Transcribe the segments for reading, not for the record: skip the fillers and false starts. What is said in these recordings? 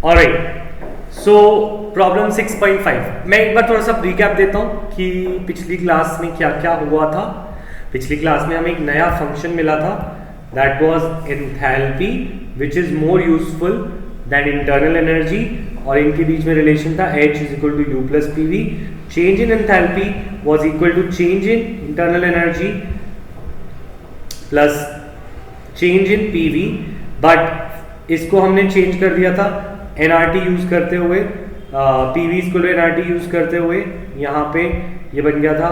Alright, so problem 6.5 मैं एक बार थोड़ा सा रिकैप देता हूँ कि पिछली क्लास में क्या क्या हुआ था। पिछली क्लास में हमें एक नया फंक्शन मिला था, that was enthalpy, which is more useful than internal energy, और इनके बीच में रिलेशन था H is equal to U plus P V. Change in enthalpy was equal to change in internal energy plus change in P V, but इसको हमने change कर दिया था एनआरटी यूज करते हुए, P V equal to NRT use करते हुए। यहाँ पे ये बन गया था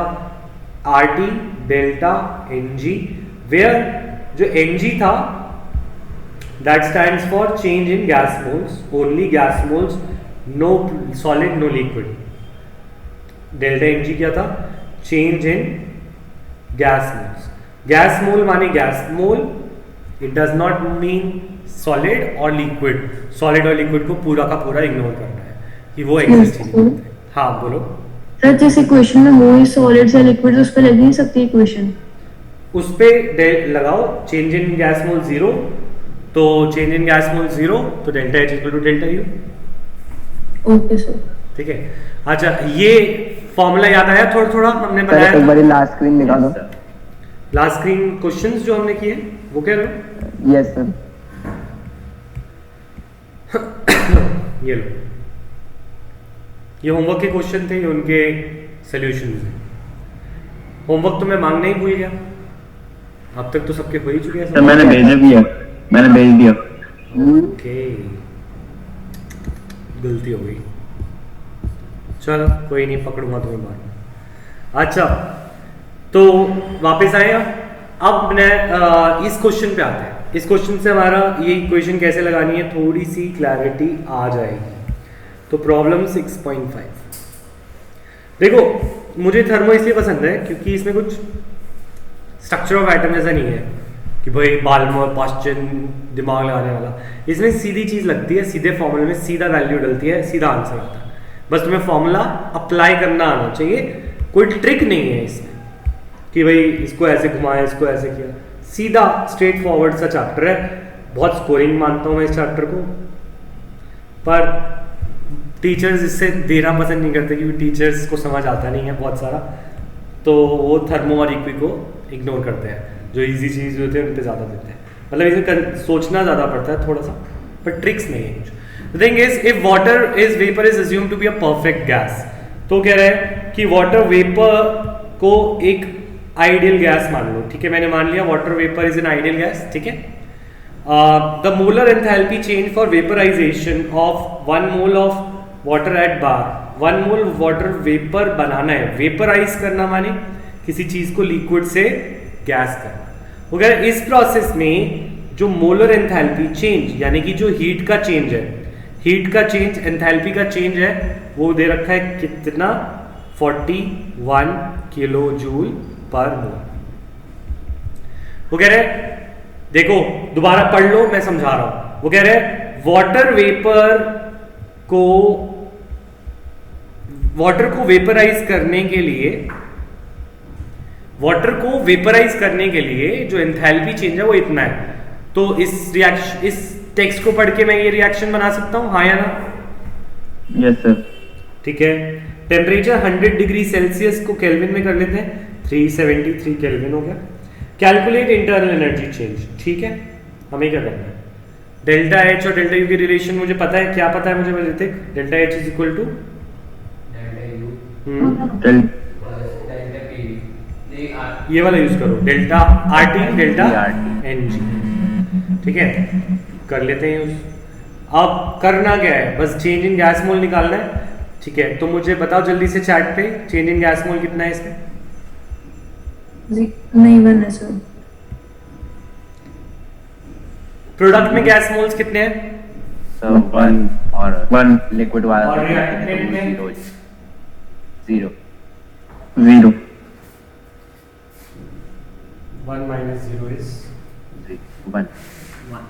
R T delta N G, where जो एन जी था that stands for change in gas moles, only gas moles, no solid no liquid. Delta N G क्या था? Change in gas moles. Gas mole माने gas mole, it does not mean solid और liquid. Solid और liquid को पूरा का पूरा ignore करना है कि वो एग्जिस्ट ही नहीं करते। हाँ बोलो सर, जैसे क्वेश्चन में वो सॉलिड या लिक्विड, उस पर लग नहीं सकती इक्वेशन? उस पे लगाओ चेंज इन गैस मोल 0, तो चेंज इन गैस मोल 0 तो delta H equal to delta U. Okay sir, ठीक है। अच्छा, ये फॉर्मूला याद आया थोड़ा थोड़ा हमने बनाया एक बार लास्ट स्क्रीन निकालो। लास्ट स्क्रीन क्वेश्चंस जो हमने किए वो कह रहे हो? Yes sir. ये लो, ये होमवर्क के क्वेश्चन थे, ये उनके सॉल्यूशंस हैं। होमवर्क तो मैं मांगना ही भूल गया, अब तक तो सबके हो ही चुके हैं। सर मैंने भेजा भी है, मैंने भेज दिया। ओके, गलती हो गई, चलो कोई नहीं, पकड़ूंगा तुम्हें बाद में। अच्छा, तो वापस आए अब मैं इस क्वेश्चन पे आते हैं। इस क्वेश्चन से हमारा ये इक्वेशन कैसे लगानी है थोड़ी सी क्लैरिटी आ जाएगी। तो प्रॉब्लम 6.5 देखो, मुझे थर्मो इसलिए पसंद है क्योंकि इसमें कुछ स्ट्रक्चर ऑफ एटम ऐसा नहीं है कि भाई बाल्मर पाश्चन दिमाग लगाने वाला। इसमें सीधी चीज लगती है, सीधे फॉर्मूले में सीधा वैल्यू डलती है, सीधा आंसर आता है। बस तुम्हें फॉर्मूला अप्लाई करना आना चाहिए, कोई ट्रिक नहीं है इसमें कि भाई इसको ऐसे घुमाया, इसको ऐसे किया। सीधा स्ट्रेट फॉरवर्ड सा चैप्टर है। बहुत स्कोरिंग मानता हूँ मैं इस चैप्टर को, पर टीचर्स इससे देना पसंद नहीं करते क्योंकि टीचर्स को समझ आता नहीं है बहुत सारा, तो वो थर्मो और इक्वी को इग्नोर करते हैं, जो इजी चीज़ होती है उन पर ज़्यादा देते हैं। मतलब इसमें सोचना ज़्यादा पड़ता है थोड़ा सा, पर ट्रिक्स नहीं है कुछ। The thing is, if water is vapour is assume to be a perfect gas, तो कह रहा है कि वाटर वेपर को एक आइडियल गैस मान लो। ठीक है, मैंने मान लिया water vapour is an ideal gas. ठीक है, the molar enthalpy change for vaporisation of 1 mole of water at bar. 1 mole water vapour बनाना है, वेपराइज करना माने किसी चीज को लिक्विड से गैस करना वगैरह। इस प्रोसेस में जो मोलर एंथैल्पी चेंज यानी कि जो हीट का चेंज है, हीट का चेंज, एंथैल्पी का चेंज है, वो दे रखा है कितना? 41 किलो जूल पर मोल। वो कह रहे, देखो दोबारा पढ़ लो, मैं समझा रहा हूं। वो कह रहे वाटर वेपर को, वाटर को वेपराइज करने के लिए, वाटर को वेपराइज करने के लिए जो एंथैल्पी चेंज है वो इतना है। तो इस रिएक्शन, इस टेक्स्ट को पढ़ के मैं ये रिएक्शन बना सकता हूं, हाँ या ना? Yes sir. ठीक है, टेम्परेचर 100 डिग्री सेल्सियस को केल्विन में कर लेते हैं, 373 केल्विन हो गया। Calculate internal energy change. ठीक है, हमें क्या करना है? डेल्टा एच और डेल्टा यू की रिलेशन मुझे पता है, क्या पता है मुझे? बता delta H is equal to ये वाला यूज करो, delta R T delta N G. ठीक है, कर लेते हैं यूज। अब करना क्या है? बस चेंज इन गैस मोल निकालना है। ठीक है, तो मुझे बताओ जल्दी से चैट पे, चेंज इन गैस मोल कितना है इसमें? नहीं बना सर। प्रोडक्ट में गैस मोल्स कितने हैं? सर 1 और 1 लिक्विड वाला और रिएक्टेंट में 0 0 1 minus 0 is 1। 1.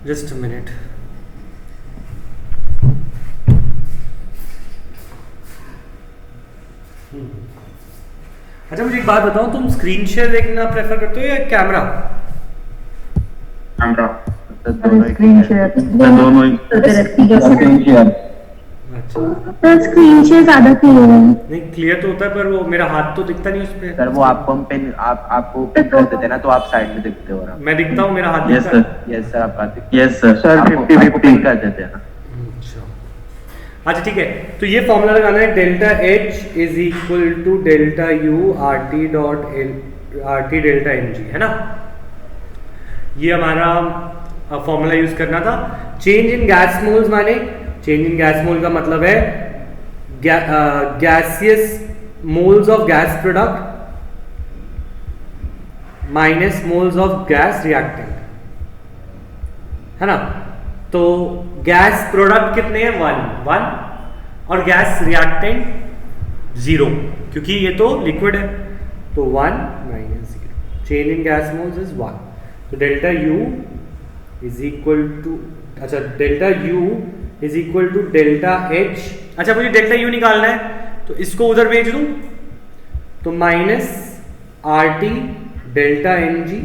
Just a minute. अच्छा, मुझे एक बात बताओ, तुम स्क्रीन शेयर देखना प्रेफर करते हो या कैमरा? कैमरा। तो दोनों ही स्क्रीन ठीक है। शेयर दोनों ही स्क्रीन शेयर। अच्छा सर स्क्रीन शेयर ज्यादा क्लियर है। नहीं क्लियर तो होता है पर वो मेरा हाथ तो दिखता नहीं उस पे। सर वो आपको हम पिन आपको पिन कर देते हैं ना, तो आप साइड में दिखते हो। मैं दिखता हूँ, मेरा हाथ यस दिखता है। सर, यस सर, आप बात यस सर। सर आपको 50-50 पिन कर देते हैं ना। अच्छा ठीक है, तो ये फॉर्मूला लगाना है delta H is equal to delta U R T dot L R T delta M G, है ना। ये हमारा फॉर्मूला यूज करना था। चेंज इन गैस मोल्स माने, चेंज इन गैस मोल का मतलब है gaseous moles of gas product minus moles of gas reactant, है ना। तो गैस प्रोडक्ट कितने हैं, 1 और गैस रिएक्टेंट 0, क्योंकि ये तो लिक्विड है। तो 1 minus 0, change in gas moles is 1। तो delta U is equal to, अच्छा delta U is equal to delta H. अच्छा मुझे डेल्टा यू निकालना है, तो इसको उधर भेज दूं, तो minus R T delta M G.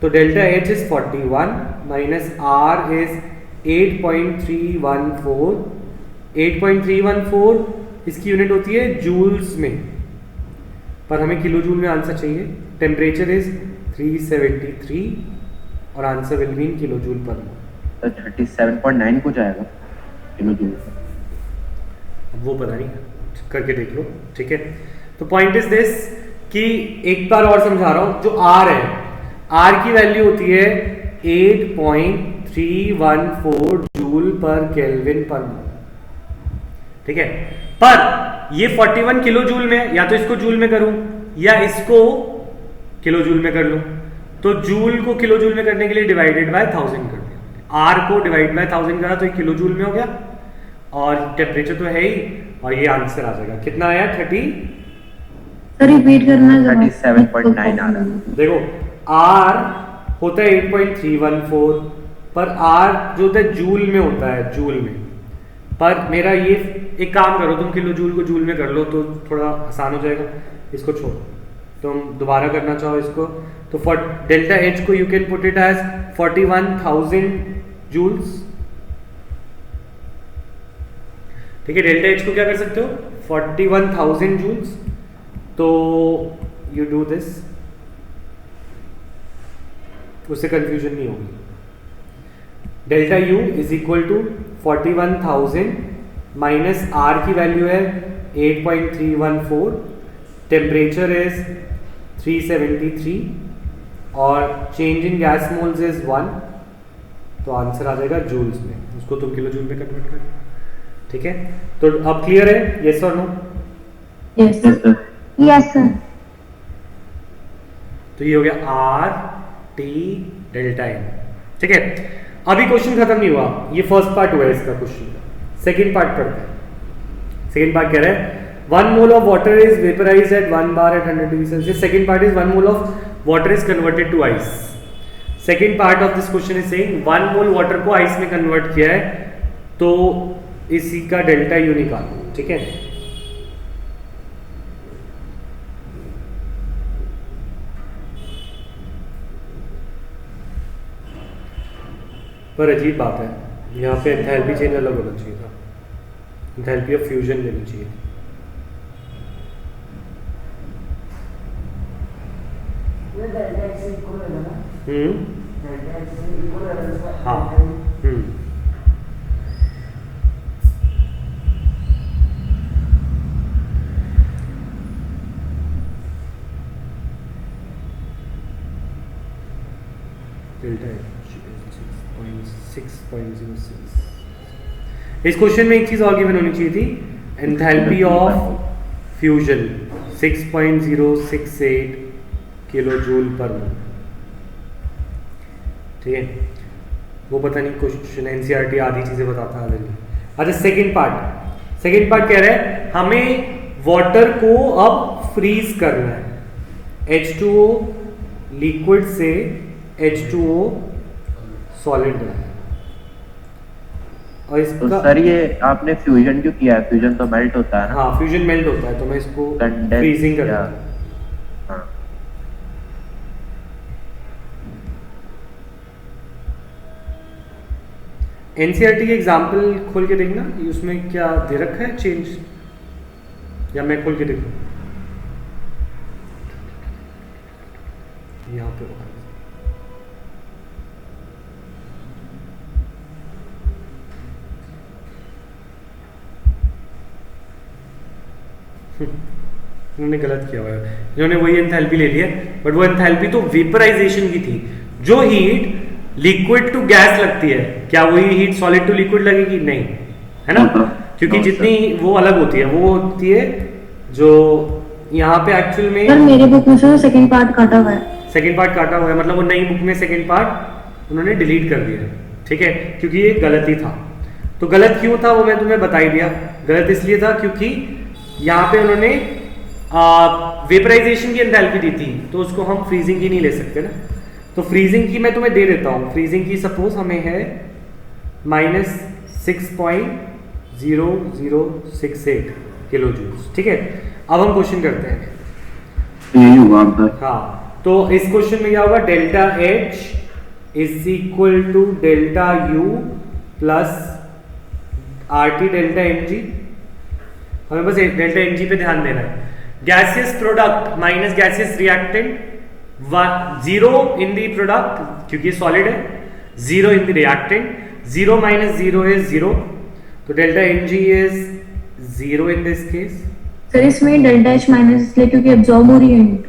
तो delta H is 41 minus R is 8.314। 8.314 इसकी यूनिट होती है जूल्स में, पर हमें किलो जूल में आंसर चाहिए। टेम्परेचर इज 373 और answer will be in kilojoule per mole. तो 37.9 कुछ आएगा किलो जूल। अब वो पता नहीं, करके देख लो, ठीक है। तो पॉइंट इज दिस कि एक बार और समझा रहा हूं, जो आर है, आर की वैल्यू होती है 8.314 जूल पर केल्विन पर मोल, ठीक है। पर ये 41 किलो जूल में, या तो इसको जूल में करूं या इसको किलो जूल में कर लूं। तो जूल को किलो जूल में करने के लिए डिवाइडेड बाय 1000 कर दिया, आर को डिवाइड बाय 1000 करा तो ये किलो जूल में हो गया, और टेम्परेचर तो है ही, और ये आंसर आ जाएगा। कितना आया, 30। सर रिपीट करना जरा। 37.9 आ रहा है। देखो आर होता है 8.314, पर आर जो होता है जूल में होता है, जूल में। पर मेरा ये, एक काम करो तुम, किलो जूल को जूल में कर लो तो थोड़ा आसान हो जाएगा। इसको छोड़ो, तुम दोबारा करना चाहो इसको, तो फॉर डेल्टा एच को you can put it as 41,000 joules, ठीक है। डेल्टा एच को क्या कर सकते हो, 41,000 जूल्स। तो यू डू दिस, उससे कंफ्यूजन नहीं होगी। Delta U is equal to 41,000 minus R की वैल्यू है 8.314, टेम्परेचर इज 373 और change in gas moles is 1, तो आंसर आ जाएगा जूल्स में। उसको तुम किलो जूल में कन्वर्ट कर, ठीक है। तो अब क्लियर है, यस और no? Yes yes sir. Yes sir. तो ये हो गया आर टी डेल्टा एम, ठीक है। अभी क्वेश्चन खत्म नहीं हुआ, ये फर्स्ट पार्ट हुआ है इसका क्वेश्चन का। सेकंड पार्ट पढ़ते हैं। सेकंड पार्ट कह रहा है 1 mole of water is vaporised at 1 bar at 100 degree Celsius. Second part is 1 mole of water is converted to ice. Second part of this question is saying 1 mole water को ice में convert किया है, तो इसी का delta U निकालो, ठीक है। पर अजीब बात है, यहाँ पे एंथैल्पी चेंज अलग होना चाहिए था, एंथैल्पी ऑफ फ्यूजन लेनी चाहिए। हाँ डेल्टा 6.06। इस क्वेश्चन में एक चीज और गिवन होनी चाहिए थी, enthalpy of fusion 6.068 kilojoule per mole, ठीक है। वो पता नहीं क्वेश्चन एनसीईआरटी आधी चीजें बताता है नहीं। अच्छा सेकंड पार्ट कह रहा है हमें वाटर को अब फ्रीज करना है, H2O लिक्विड से H2O सॉलिड बनाना है, और तो इसका सर ये आपने फ्यूजन क्यों किया है? फ्यूजन तो मेल्ट होता है ना। हाँ फ्यूजन मेल्ट होता है, तो मैं इसको Condense फ्रीजिंग करता या- हूँ। हाँ। एनसीईआरटी के एग्जाम्पल खोल के देखना, ये उसमें क्या दे रखा है चेंज, या मैं खोल के देखूँ? यहाँ पे होगा। इन्होंने गलत किया हुआ है, इन्होंने वही एंथैल्पी ले लिया, बट वो एंथैल्पी तो वेपराइजेशन की थी। जो हीट लिक्विड टू गैस लगती है, क्या वही हीट सॉलिड टू लिक्विड लगेगी? नहीं, है ना, क्योंकि जितनी वो अलग होती है, वो होती है जो यहाँ पे एक्चुअल में सर मेरे बुक में से सेकंड पार्ट काटा हुआ है। सेकंड पार्ट काटा हुआ है, मतलब वो नई बुक में सेकंड पार्ट उन्होंने डिलीट कर दिया है, ठीक है, क्योंकि ये गलत ही था। तो गलत क्यों था वो मैं तुम्हें बता ही दिया। गलत इसलिए था क्योंकि यहाँ पे उन्होंने वेपराइजेशन की एंथैल्पी दी थी, तो उसको हम फ्रीजिंग की नहीं ले सकते ना। तो फ्रीजिंग की मैं तुम्हें दे देता हूँ। फ्रीजिंग की सपोज हमें है -6.0068 किलो जूल्स, ठीक है। अब हम क्वेश्चन करते हैं। यही होगा आपका। हाँ, तो इस क्वेश्चन में क्या होगा, delta H is equal to delta U plus RT delta mg। हमें बस डेल्टा mg पे ध्यान देना है। Gaseous product minus gaseous reactant, 0 in the product क्योंकि सॉलिड है, 0 in the reactant, 0 minus 0 is 0, तो delta mg is 0 in this case. Sir इसमें डेल्टा H माइनस इसलिए क्योंकि एब्जॉर्ब हो रही है हीट।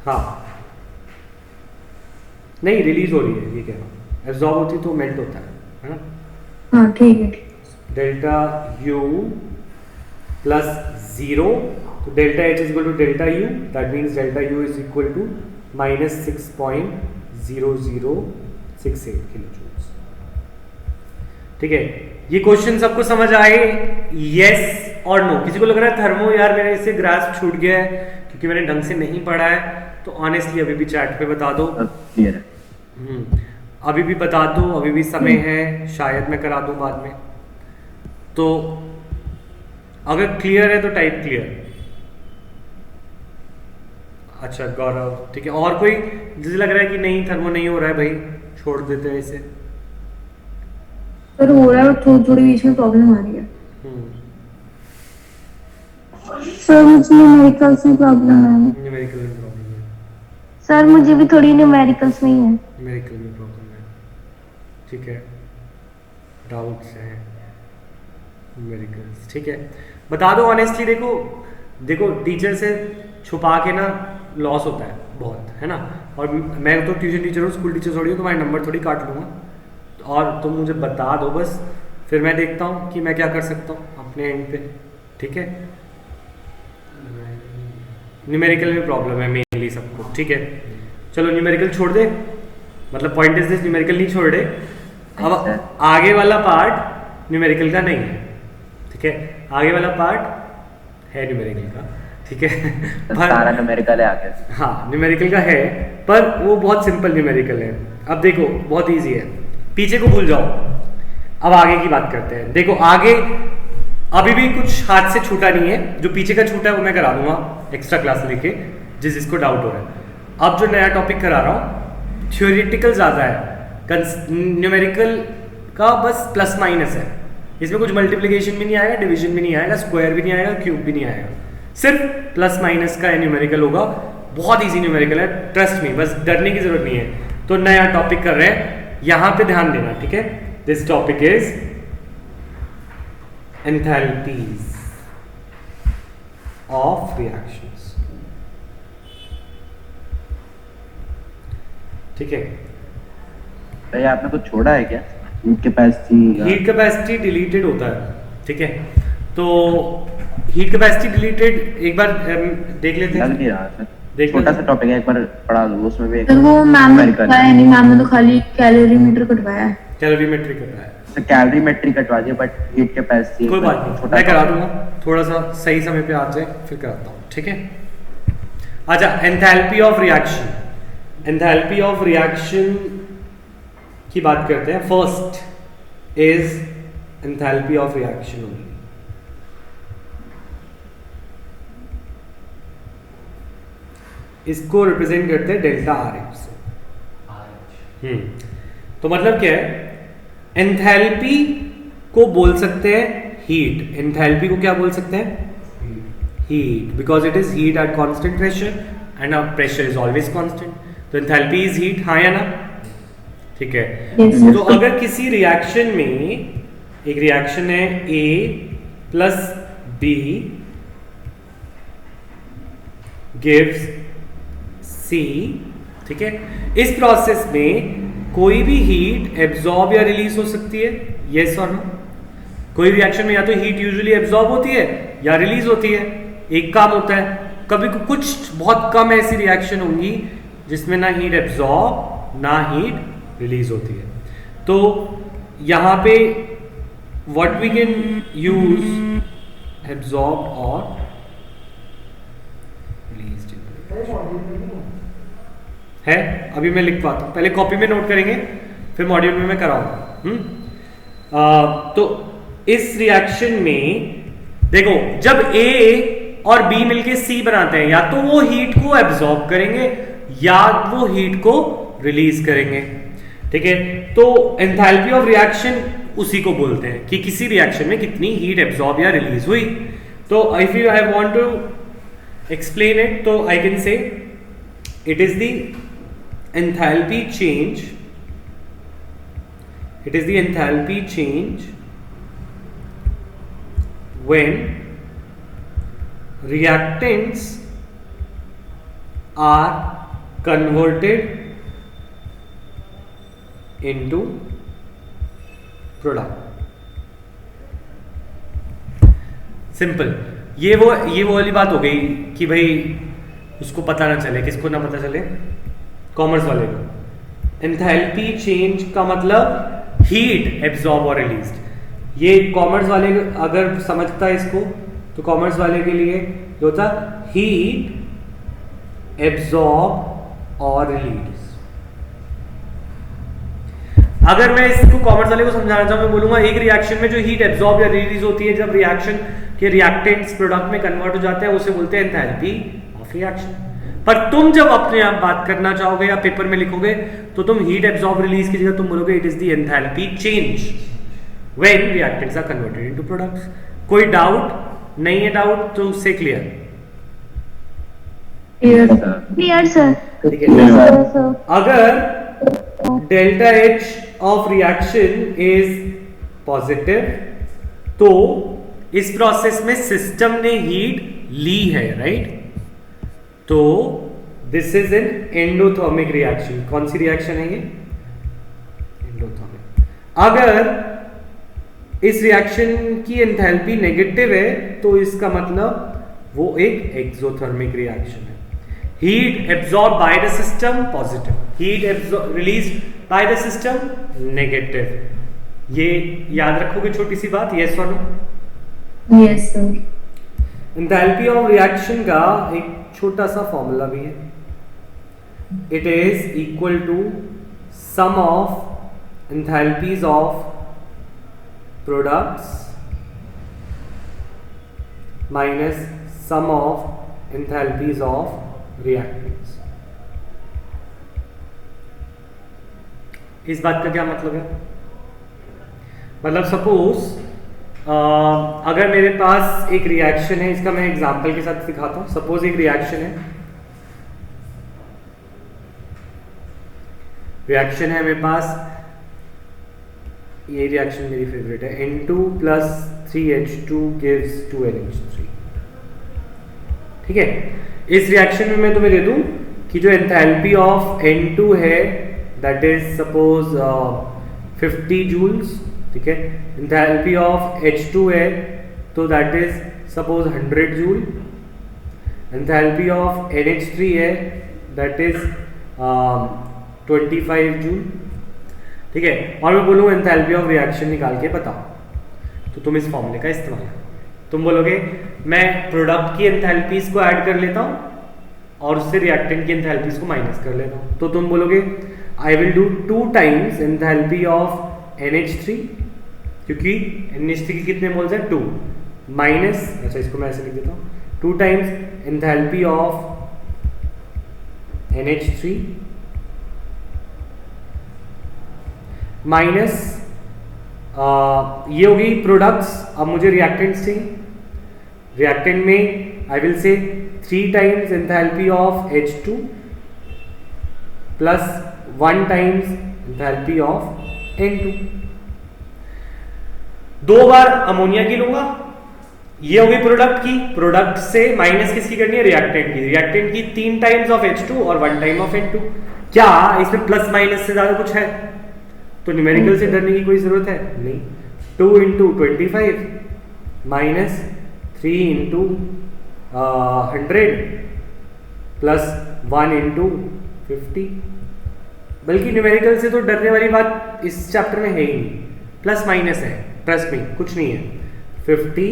हाँ, नहीं रिलीज हो रही है, ये कह रहा हूँ, एब्जॉर्ब होती तो मेल्ट होता है ना। हाँ ठीक है। डेल्टा U प्लस 0, तो delta H is equal to delta U, that means delta U is equal to -6.0068 kilo joules, ठीक है। ये क्वेश्चन सबको समझ आए, यस और नो? किसी को लग रहा है थर्मो यार मेरे इससे ग्रास्प छूट गया है क्योंकि मैंने ढंग से नहीं पढ़ा है, तो ऑनेस्टली अभी भी चैट पे बता दो। क्लियर है। अभी भी बता दो, अभी भी समय है, शायद मैं करा दूं बाद में। तो अगर क्लियर है तो टाइप क्लियर। अच्छा गौरव, ठीक है। और कोई जिसे लग रहा है कि नहीं थर्मो नहीं हो रहा है, भाई छोड़ देते हैं इसे। सर हो रहा है और थोड़ी थोड़ी बीच में प्रॉब्लम आ रही है। सर मुझे न्यूमेरिकल्स में प्रॉब्लम है। न्यूमेरिकल में प्रॉब्लम है। सर मुझे भी थोड़ी न्यूमेरिकल्स में ही है। न्यूमेरिकल में प्रॉब्लम है, ठीक है, डाउट्स हैं न्यूमेरिकल्स, ठीक है। बता दो ऑनेस्टली। देखो टीचर से छुपा के ना लॉस होता है बहुत, है ना। और मैं तो ट्यूशन टीचर हूँ, स्कूल टीचर थोड़ी हूँ, तुम्हारे नंबर थोड़ी काट लूँगा। और तुम मुझे बता दो बस, फिर मैं देखता हूँ कि मैं क्या कर सकता हूँ अपने एंड पे, ठीक है। न्यूमेरिकल में प्रॉब्लम है मेनली सबको, ठीक है। चलो न्यूमेरिकल छोड़ दे, मतलब पॉइंट इज दिस, न्यूमेरिकल नहीं छोड़ दे। अब आगे वाला पार्ट न्यूमेरिकल का नहीं है, ठीक है। आगे वाला पार्ट है न्यूमेरिकल का, ठीक है। सारा न्यूमेरिकल है आगे। हाँ न्यूमेरिकल का है, पर वो बहुत सिंपल न्यूमेरिकल है। अब देखो बहुत इजी है, पीछे को भूल जाओ, अब आगे की बात करते हैं। देखो आगे अभी भी कुछ हाथ से छूटा नहीं है, जो पीछे का छूटा है वो मैं करा दूंगा एक्स्ट्रा क्लास लेके, जिसको डाउट हो रहा है। अब जो नया टॉपिक करा रहा हूँ थ्योरेटिकल ज़्यादा है, न्यूमेरिकल का बस प्लस माइनस है। इसमें कुछ मल्टीप्लिकेशन भी नहीं आएगा, डिवीजन भी नहीं आएगा, स्क्वायर भी नहीं आएगा, क्यूब भी नहीं आएगा, सिर्फ प्लस माइनस का न्यूमेरिकल होगा। बहुत इजी न्यूमेरिकल है, ट्रस्ट मी, बस डरने की जरूरत नहीं है। तो नया टॉपिक कर रहे हैं, यहाँ पे ध्यान देना, ठीक है। This topic is enthalpies of reactions, ठीक है। भैया आपने कुछ छोड़ा है क्या? Heat capacity heat capacity deleted होता है, ठीक है। तो हीट कैपेसिटी डिलीटेड एक बार देख लेते लग हैं। नहीं रहा सर, देख छोटा लेते सा टॉपिक है, एक बार पढ़ा लो, उसमें भी सर वो मैम ने न्यूमेरिकल कटवाया नहीं, मैम ने तो खाली कैलोरीमीटर कटवाया है। कैलोरीमेट्री कर रहा है, कैलोरीमेट्री कटवा दिया, बट हीट कैपेसिटी कोई बात नहीं, मैं करा दूंगा, थोड़ा सा सही समय पे आ जाए फिर कराता हूँ, ठीक है। अच्छा enthalpy of reaction, enthalpy of reaction की बात करते हैं। First is enthalpy of reaction only. इसको रिप्रेजेंट करते हैं डेल्टा आर एच से। तो मतलब क्या है, एंथैल्पी को बोल सकते हैं हीट। एंथैल्पी को क्या बोल सकते हैं? Heat, because it is heat at constant pressure and pressure is always constant. तो एंथैल्पी इज हीट, हाँ या ना? ठीक है। Yes. तो अगर किसी रिएक्शन में, एक रिएक्शन है A plus B gives C, ठीक है, इस प्रोसेस में कोई भी हीट एब्जॉर्ब या रिलीज हो सकती है, यस और नो? कोई रिएक्शन में या तो हीट यूजुअली एब्जॉर्ब होती है या रिलीज होती है, एक काम होता है। कभी कुछ बहुत कम ऐसी रिएक्शन होंगी जिसमें ना हीट एब्जॉर्ब ना हीट रिलीज होती है। तो यहां पे what we can use absorb और रिलीज है। अभी मैं लिख पाता हूं, पहले कॉपी में नोट करेंगे फिर मॉड्यूल में मैं कराऊंगा। तो इस रिएक्शन में देखो, जब A और B मिलके C बनाते हैं, या तो वो हीट को एब्जॉर्ब करेंगे या वो हीट को रिलीज करेंगे, ठीक है। तो एंथैल्पी ऑफ रिएक्शन उसी को बोलते हैं कि किसी रिएक्शन में कितनी हीट एब्जॉर्ब या रिलीज हुई। तो if you I want to explain it, तो I can say it is the enthalpy change, it is the enthalpy change when reactants are converted into product। Simple. ये वो वाली बात हो गई कि भाई उसको पता ना चले, किसको ना पता चले, कॉमर्स वाले को। एंथैल्पी चेंज का मतलब हीट एब्जॉर्ब और रिलीज्ड। ये कॉमर्स वाले अगर समझता है इसको, तो कॉमर्स वाले के लिए जो होता हीट एब्जॉर्ब और रिलीज। अगर मैं इसको कॉमर्स वाले को समझाना चाहूं, मैं बोलूंगा एक रिएक्शन में जो हीट एब्जॉर्ब या रिलीज होती है जब रिएक्शन के रिएक्टेंट्स प्रोडक्ट में कन्वर्ट हो जाते हैं, उसे बोलते हैं एंथैल्पी ऑफ रिएक्शन। पर तुम जब अपने आप बात करना चाहोगे या पेपर में लिखोगे, तो तुम हीट एब्जॉर्ब रिलीज की जगह तुम बोलोगे it is the enthalpy change when reactants are converted into products. कोई डाउट नहीं है? डाउट तो उससे क्लियर? Clear sir. ठीक है। अगर delta H of reaction is positive, तो इस प्रोसेस में सिस्टम ने हीट ली है, राइट? तो this is an endothermic reaction. कौन सी रिएक्शन है ये? एंडोथर्मिक। अगर इस रिएक्शन की एंथैल्पी नेगेटिव है, तो इसका मतलब वो एक एक्सोथर्मिक रिएक्शन है। Heat absorb by the system positive, heat release by the system negative. ये याद रखोगे छोटी सी बात, यस और no? Yes sir. Enthalpy of reaction का एक छोटा सा फॉर्मूला भी है। It is equal to sum of enthalpies of products minus sum of enthalpies of reactants. इस बात का क्या मतलब है? मतलब सपोज अगर मेरे पास एक रिएक्शन है, इसका मैं एग्जांपल के साथ दिखाता हूं। सपोज एक रिएक्शन है मेरे पास, ये रिएक्शन मेरी फेवरेट है, N2 plus 3H2 gives 2NH3, ठीक है। इस रिएक्शन में मैं तुम्हें दे दूं कि जो एंथैल्पी ऑफ N2 है दैट इज सपोज 50 जूल्स, ठीक है। एंथैल्पी ऑफ H2 है तो that is suppose 100 joule. Enthalpy of NH3 है दैट इज 25 जूल, ठीक है। और मैं बोलूँ एंथैल्पी ऑफ रिएक्शन निकाल के बताओ, तो तुम इस फॉर्मूले का इस्तेमाल करो। तुम बोलोगे मैं प्रोडक्ट की एंथैल्पीज को ऐड कर लेता हूँ और उससे रिएक्टेंट की एंथैल्पीज को माइनस कर लेता हूँ। तो तुम बोलोगे I will do 2 times enthalpy of NH3, क्योंकि NH3 की कितने मोल्स है? 2 माइनस, अच्छा इसको मैं ऐसे लिख देता हूँ, 2 times enthalpy of NH3 minus ये होगी प्रोडक्ट्स। अब मुझे रिएक्टेंट्स चाहिए। रिएक्टेंट में I will say 3 times enthalpy of H2 plus 1 times enthalpy of N2। 2 bar ammonia की लूंगा। ये होगी प्रोडक्ट की। प्रोडक्ट से माइनस किसकी करनी है? रिएक्टेंट की। रिएक्टेंट की 3 टाइम्स ऑफ H2 और 1 टाइम ऑफ N2। क्या इसमें प्लस माइनस से ज्यादा कुछ है? तो न्यूमेरिकल से डरने की कोई जरूरत है नहीं। 2 into 25 minus 3 into 100 plus 1 into 50। बल्कि न्यूमेरिकल से तो डरने वाली बात इस चैप्टर में है ही नहीं। प्लस माइनस है, ट्रस्ट में कुछ नहीं है। 50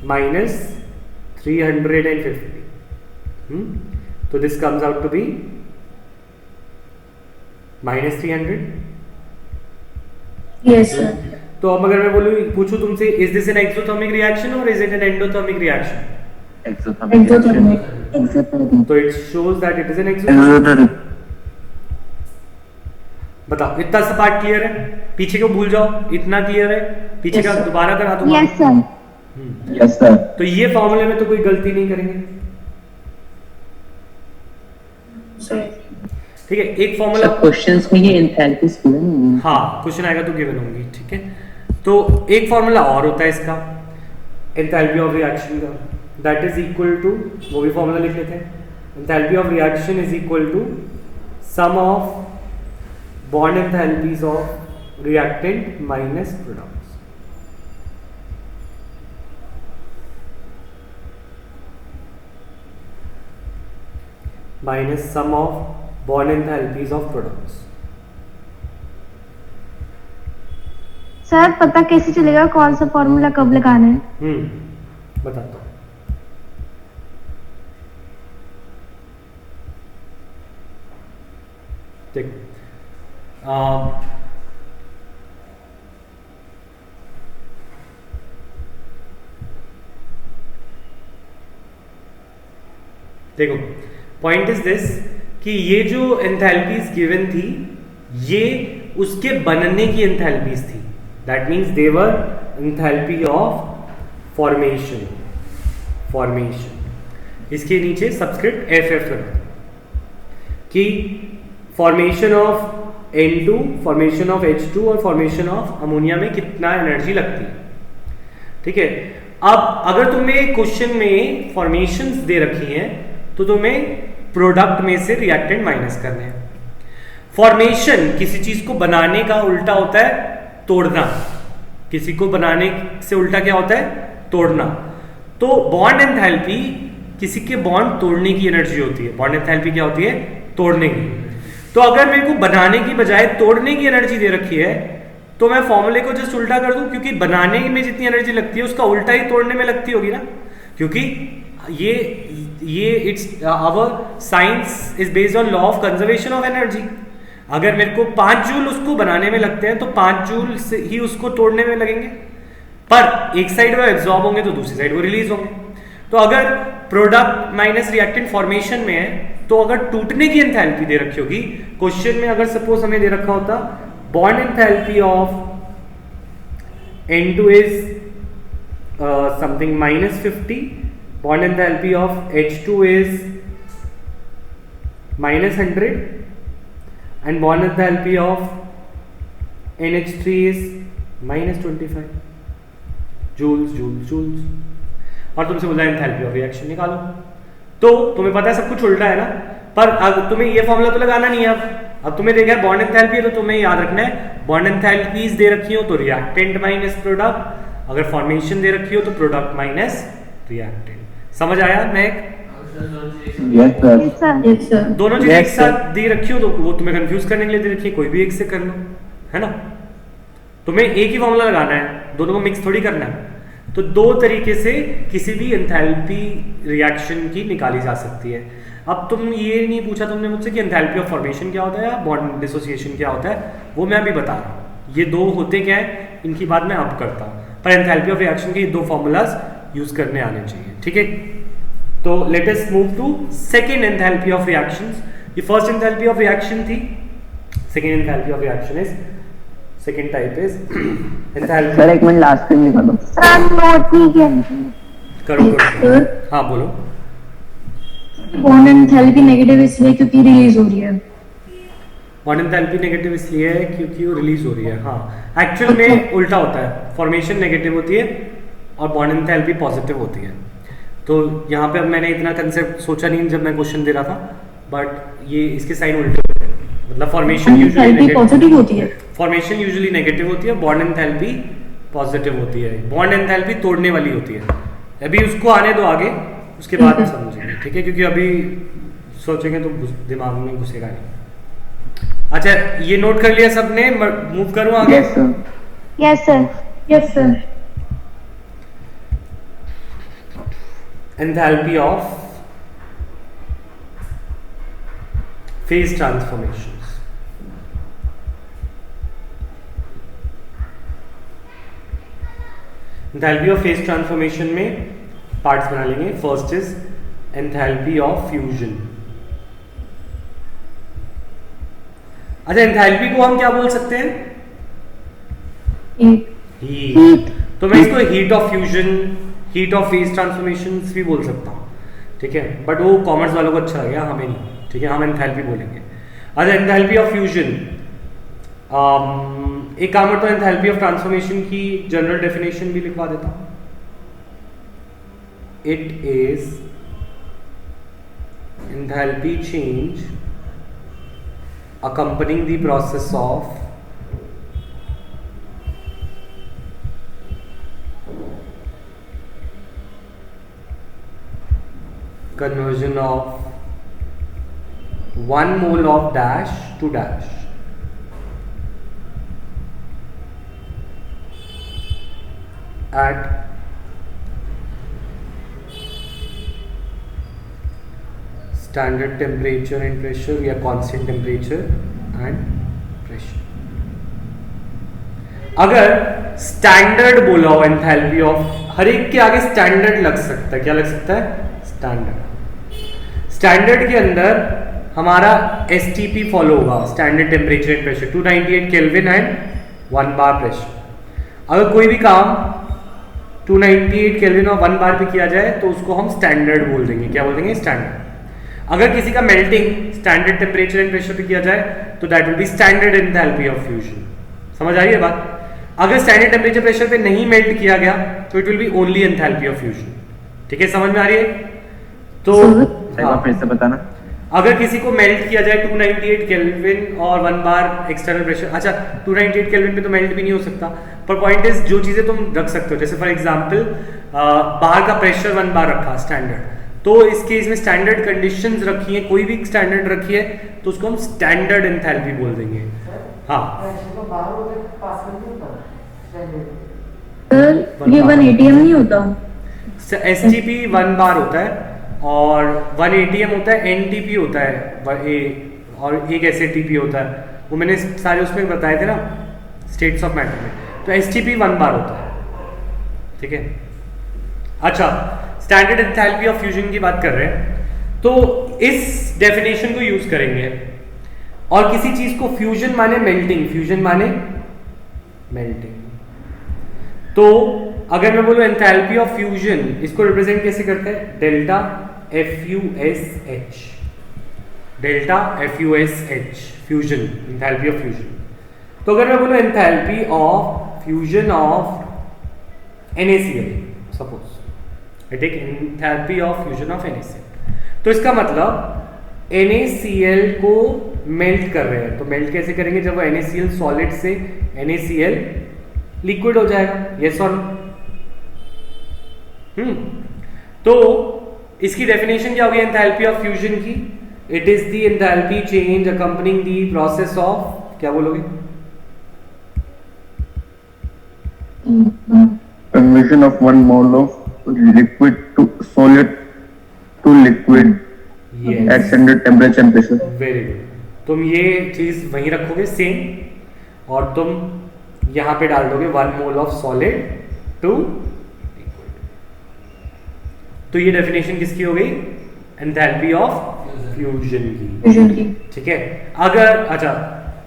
माइनस 350। तो this comes out to be minus 300। Yes sir. तो अब अगर मैं पूछूं तुमसे, is this an exothermic reaction और is it an endothermic reaction? Exothermic. Exothermic. तो it shows that it is an exothermic. बताओ, इतना सा पार्ट क्लियर है? पीछे को भूल जाओ, इतना क्लियर है? पीछे का दोबारा करा दूंगा। Yes sir. Yes sir. तो ये फॉर्मूले में तो कोई गलती नहीं करेंगे, ठीक है? एक फॉर्मूला क्वेश्चंस में ये एंथैल्पीज गिवन है। हाँ, क्वेश्चन आएगा तो गिवन होंगी, ठीक है? तो एक फॉर्मूला और होता है इसका एंथैल्पी ऑफ रिएक्शन का, दैट इज इक्वल टू, वो भी फॉर्मूला लिख लेते हैं। Enthalpy of reaction is equal to sum of bond enthalpies of reactant minus products. Minus sum of bond enthalpies of products. Sir पता कैसे चलेगा कौन सा फॉर्मूला कब लगाना है? बताता हूँ। देखो, देखो पॉइंट इज दिस कि ये जो एंथैल्पीज गिवन थी ये उसके बनने की एंथैल्पीज थी। That means they were enthalpy of formation. इसके नीचे सबस्क्रिप्ट FF लगा कि formation of N2, formation of H2 और फॉर्मेशन ऑफ अमोनिया में कितना एनर्जी लगती है, ठीक है? अब अगर तुम्हें क्वेश्चन में फॉर्मेशंस दे रखी हैं तो तुम्हें प्रोडक्ट में से रिएक्टेंट माइनस करने हैं। फॉर्मेशन किसी चीज को बनाने का उल्टा होता है तोड़ना। किसी को बनाने से उल्टा क्या होता है? तोड़ना। तो बॉन्ड एंथैल्पी किसी के बॉन्ड तोड़ने की एनर्जी होती है। बॉन्ड एंथैल्पी क्या होती है? तोड़ने की। तो अगर मेरे को बनाने की बजाय तोड़ने की एनर्जी दे रखी है तो मैं फॉर्मूले को जस्ट उल्टा कर दूं, क्योंकि बनाने में जितनी एनर्जी लगती है उसका उल्टा ही तोड़ने में लगती होगी ना, क्योंकि ये it's our science is based on law of conservation of energy. अगर मेरे को 5 जूल उसको बनाने में लगते हैं तो 5 जूल से ही उसको तोड़ने में लगेंगे, पर एक साइड में एब्जॉर्ब होंगे तो दूसरी साइड वो रिलीज होंगे। तो अगर प्रोडक्ट माइनस रिएक्टेंट फॉर्मेशन में है तो अगर टूटने की एंथैल्पी दे रखी होगी क्वेश्चन में, अगर सपोज हमें दे रखा होता bond enthalpy of N2 is something minus 50, bond enthalpy of H2 is minus 100 and bond enthalpy of NH3 is minus 25 joules और तुमसे बोला एंथैल्पी ऑफ रिएक्शन निकालो। तो तुम्हें पता है सब कुछ उल्टा है ना, पर अब तुम्हें ये फॉर्मूला तो लगाना नहीं है। अब तुम्हें देखा है बॉन्ड एंथैल्पी है तो तुम्हें याद रखना है बॉन्ड एंथैल्पीज दे रखी हो तो रिएक्टेंट माइनस प्रोडक्ट, अगर फॉर्मेशन दे रखी हो तो प्रोडक्ट माइनस रिएक्टेंट। समझ आया महक? Yes sir. दोनों चीजें एक साथ दे रखी हो तो वो तुम्हें कंफ्यूज करने के लिए दे रखी है, कोई भी एक से कर लो, है ना? तुम्हें एक ही फॉर्मूला लगाना है, दोनों को मिक्स थोड़ी करना है। तो 2 तरीके से किसी भी एंथैल्पी रिएक्शन की निकाली जा सकती है। अब तुम ये नहीं पूछा तुमने मुझसे कि एंथैल्पी ऑफ फॉर्मेशन क्या होता है या बॉन्ड डिसोसिएशन क्या होता है, वो मैं अभी बता रहा हूँ। ये 2 होते क्या है इनकी बात मैं अब करता हूँ, पर एंथैल्पी ऑफ रिएक्शन के 2 फॉर्मूलाज यूज करने आने चाहिए, ठीक है? तो let us move to second enthalpy of reactions. ये फर्स्ट एंथैल्पी ऑफ रिएक्शन थी, second enthalpy of reaction is second type is enthalpy. Sir एक मिनट लास्ट में लिखा दो। सर नोट नहीं किया। करो करो। हाँ बोलो। बॉन्ड एंथैल्पी नेगेटिव इसलिए क्योंकि रिलीज हो रही है। बॉन्ड एंथैल्पी नेगेटिव इसलिए है क्योंकि वो रिलीज हो रही है। हाँ एक्चुअल में उल्टा होता है, फॉर्मेशन नेगेटिव होती है और बॉन्ड एंथैल्पी पॉजिटिव होती है। तो यहाँ पे अब मैंने इतना कंसेप्ट सोचा नहीं जब मैं क्वेश्चन दे रहा था, बट ये इसके साइन उल्टे होते हैं। मतलब फॉर्मेशन एंथैल्पी पॉजिटिव होती है। फॉर्मेशन यूजुअली नेगेटिव होती है, बॉन्ड एंथैल्पी पॉजिटिव होती है। बॉन्ड एंथैल्पी तोड़ने वाली होती है। अभी उसको आने दो आगे, उसके बाद समझेंगे, ठीक है? क्योंकि अभी सोचेंगे तो दिमाग में घुसेगा नहीं। अच्छा ये नोट कर लिया सबने? मूव करूं आगे? Yes sir. Yes sir. Yes sir. Enthalpy of phase transformations. Enthalpy of phase transformation में पार्ट्स बना लेंगे। First is enthalpy of fusion. अच्छा एंथैल्पी को हम क्या बोल सकते हैं? हीट। तो मैं इसको heat of fusion, heat of phase transformations भी बोल सकता हूँ, ठीक है? बट वो कॉमर्स वालों को अच्छा लगेगा, हमें नहीं, ठीक है? हम एंथैल्पी बोलेंगे। अच्छा एंथैल्पी ऑफ फ्यूजन, एक काम करता हूँ, एंथैल्पी ऑफ ट्रांसफॉर्मेशन की जनरल डेफिनेशन भी लिखवा देता हूँ। It is enthalpy change accompanying the process of conversion of 1 mole of dash to dash at standard temperature and pressure या constant temperature and pressure। अगर स्टैंडर्ड बोला हो एंथैल्पी ऑफ, हर एक के आगे स्टैंडर्ड लग सकता है। क्या लग सकता है? स्टैंडर्ड। स्टैंडर्ड के अंदर हमारा STP फॉलो होगा, standard temperature and pressure, 298 kelvin and 1 bar pressure. अगर कोई भी काम 298 केल्विन और 1 बार पे किया जाए तो उसको हम स्टैंडर्ड बोल देंगे। क्या बोल देंगे? स्टैंडर्ड। अगर किसी का melting standard temperature and pressure पे किया जाए तो that will be standard enthalpy of fusion. समझ आ रही है बात? अगर स्टैंडर्ड टेम्परेचर प्रेशर पे नहीं मेल्ट किया गया तो it will be only enthalpy of fusion. ठीक है, समझ में आ रही है? तो हाँ, फिर से बताना। अगर किसी को मेल्ट किया जाए 298 केल्विन और 1 बार एक्सटर्नल प्रेशर, अच्छा 298 केल्विन पे तो मेल्ट भी नहीं हो सकता, पर पॉइंट इज जो चीजें तुम रख सकते हो, जैसे फॉर एग्जांपल बाहर का प्रेशर 1 बार रखा स्टैंडर्ड, तो इस केस में स्टैंडर्ड कंडीशंस रखी है, कोई भी स्टैंडर्ड रखी है तो उसको हम स्टैंडर्ड एंथैल्पी बोल देंगे। हाँ सर ये 1 ATM नहीं होता? STP 1 बार होता है और 1 ATM होता है, NTP होता है और एक SATP होता है, वो मैंने सारे उसमें बताए थे ना स्टेट्स ऑफ मैटर में। तो STP 1 बार होता है, ठीक है। अच्छा स्टैंडर्ड एंथैल्पी ऑफ फ्यूजन की बात कर रहे हैं तो इस डेफिनेशन को यूज करेंगे। और किसी चीज को फ्यूजन माने मेल्टिंग, फ्यूजन माने मेल्टिंग। तो अगर मैं बोलूं एंथैल्पी ऑफ फ्यूजन, इसको रिप्रेजेंट कैसे करते हैं? Delta FUSH, delta FUSH fusion, enthalpy of fusion. तो अगर मैं बोलूं enthalpy of fusion of NaCl, suppose I take enthalpy of fusion of NaCl, तो इसका मतलब NaCl को मेल्ट कर रहे हैं। तो मेल्ट कैसे करेंगे? जब वो NaCl सॉलिड से NaCl लिक्विड हो जाएगा, यस और नो? तो इसकी डेफिनेशन क्या होगी एंथैल्पी ऑफ फ्यूजन की? It is the enthalpy change accompanying the process of, क्या बोलोगे? Conversion of 1 mole of liquid to solid to liquid at standard temperature and pressure. Very good. तुम ये चीज वहीं रखोगे सेम, और तुम यहां पे डाल दोगे 1 mole of solid to liquid. तो ये डेफिनेशन किसकी हो गई? एंथैल्पी ऑफ फ्यूजन की, ठीक है। अगर अच्छा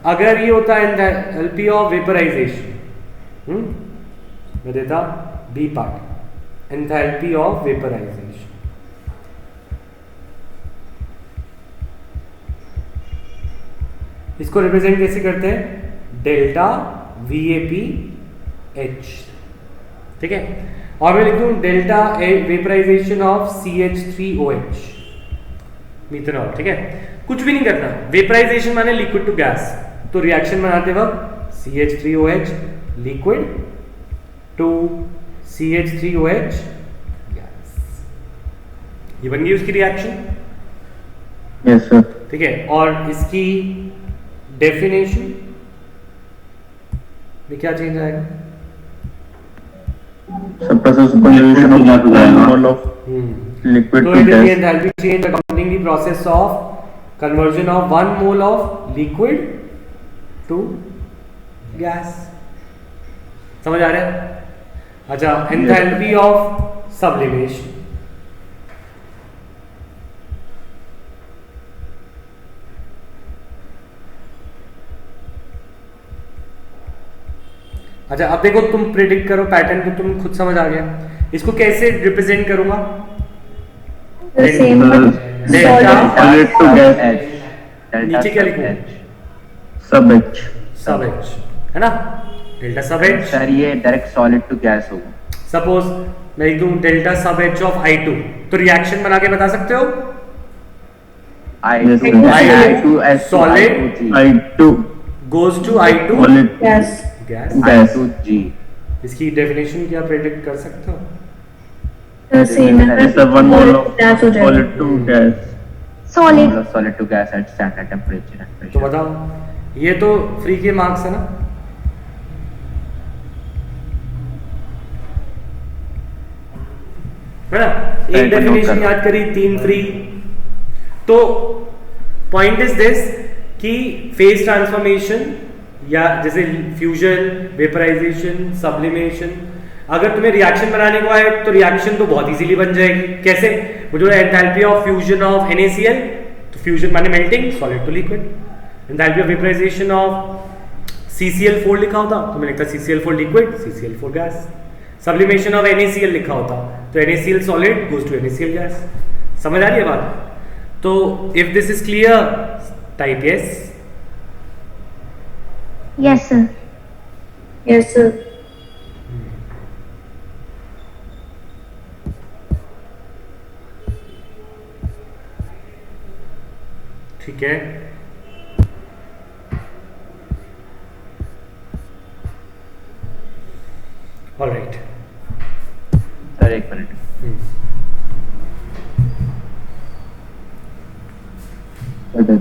अगर ये होता एंथैल्पी ऑफ वेपराइजेशन, मैं देता B part, enthalpy of vaporisation. इसको रिप्रेजेंट कैसे करते हैं? डेल्टा VAPH, ठीक है। और मैं लिख दूं delta vaporisation of CH3OH, methanol, ठीक है। कुछ भी नहीं करना, वेपराइजेशन माने लिक्विड टू गैस, तो रिएक्शन बनाते वक्त CH3OH liquid to CH3OH gas, ये बन गई उसकी रिएक्शन। Yes, sir. ठीक है, और इसकी डेफिनेशन में क्या चेंज आएगा? So process conversion of one mole of liquid So to it is the gas. enthalpy change accompanying the process of conversion of 1 mole of liquid to gas. समझ आ रहा है? अच्छा, enthalpy of sublimation. अच्छा, अब देखो तुम predict करो pattern को, तुम खुद समझ आ गया। इसको कैसे रिप्रेजेंट करूंगा? The same delta Solid to gas. नीचे क्या लिखूं? Sub H. सब H, है ना? डेल्टा सब H। सर ये डायरेक्ट सॉलिड टू गैस होगा। सपोज मैं लिख दूं डेल्टा सब H ऑफ I2, तो रिएक्शन बना के बता सकते हो? I2 Solid I2 goes to I2 solid gas. Gas. gas. I2G। इसकी डेफिनेशन क्या प्रेडिक्ट कर सकते हो? The same It's a one mole of gas हो जाएगा। solid to gas. Solid. Solid to gas at standard temperature and तो pressure. बताओ, ये तो फ्री के मार्क्स है ना? है ना? एक डेफिनेशन याद करी, 3 फ्री। तो पॉइंट इज दिस कि फेज ट्रांसफॉर्मेशन या जैसे फ्यूजन, वेपराइजेशन, सब्लिमेशन, अगर तुम्हें रिएक्शन बनाने को आए तो रिएक्शन तो बहुत इजीली बन जाएगी। कैसे? वो जो enthalpy of fusion of NaCl, तो फ्यूजन माने melting, solid to liquid. Enthalpy of vaporisation of CCl4 लिखा होता तो मैं लिखता CCl4 liquid, CCl4 gas. Sublimation of NaCl लिखा होता तो NaCl solid goes to NaCl gas. समझ आ रही है बात? तो if this is clear, type yes. Yes, sir. Yes, sir. ठीक है, ऑलराइट। सर एक मिनट। Okay.